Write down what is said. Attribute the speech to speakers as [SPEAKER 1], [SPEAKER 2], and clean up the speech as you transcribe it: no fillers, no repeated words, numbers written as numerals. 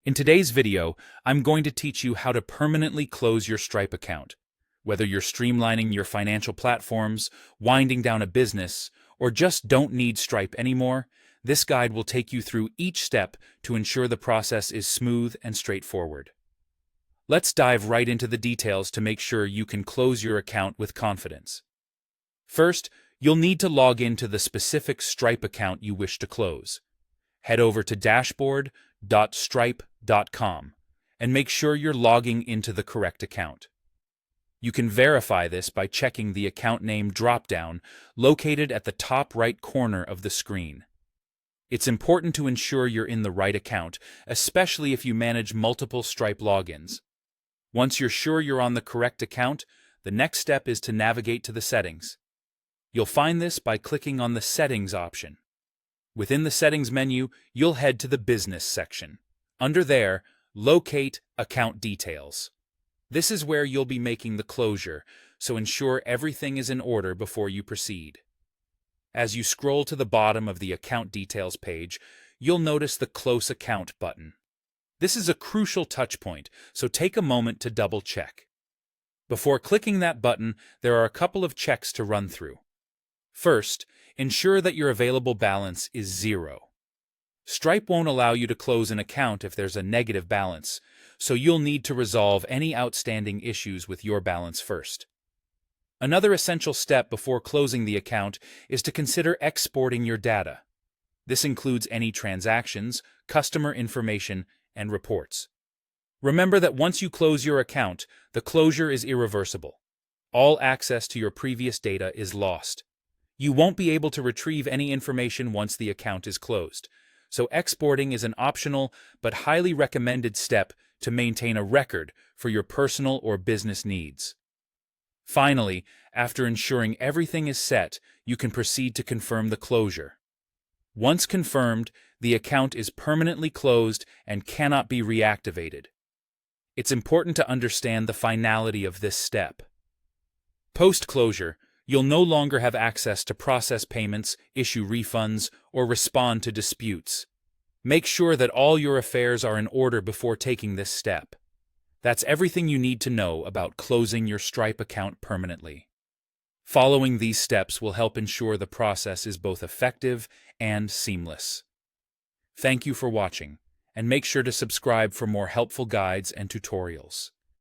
[SPEAKER 1] In today's video, I'm going to teach you how to permanently close your Stripe account. Whether you're streamlining your financial platforms, winding down a business, or just don't need Stripe anymore, this guide will take you through each step to ensure the process is smooth and straightforward. Let's dive right into the details to make sure you can close your account with confidence. First, you'll need to log into the specific Stripe account you wish to close. Head over to dashboard.stripe.com and make sure you're logging into the correct account. You can verify this by checking the account name dropdown located at the top right corner of the screen. It's important to ensure you're in the right account, especially if you manage multiple Stripe logins. Once you're sure you're on the correct account, the next step is to navigate to the settings. You'll find this by clicking on the Settings option. Within the Settings menu, you'll head to the Business section. Under there, locate Account Details. This is where you'll be making the closure, so ensure everything is in order before you proceed. As you scroll to the bottom of the Account Details page, you'll notice the Close Account button. This is a crucial touchpoint, so take a moment to double-check. Before clicking that button, there are a couple of checks to run through. First, ensure that your available balance is 0. Stripe won't allow you to close an account if there's a negative balance, so you'll need to resolve any outstanding issues with your balance first. Another essential step before closing the account is to consider exporting your data. This includes any transactions, customer information, and reports. Remember that once you close your account, the closure is irreversible. All access to your previous data is lost. You won't be able to retrieve any information once the account is closed, so exporting is an optional but highly recommended step to maintain a record for your personal or business needs. Finally, after ensuring everything is set, you can proceed to confirm the closure. Once confirmed, the account is permanently closed and cannot be reactivated. It's important to understand the finality of this step. Post-closure, you'll no longer have access to process payments, issue refunds, or respond to disputes. Make sure that all your affairs are in order before taking this step. That's everything you need to know about closing your Stripe account permanently. Following these steps will help ensure the process is both effective and seamless. Thank you for watching, and make sure to subscribe for more helpful guides and tutorials.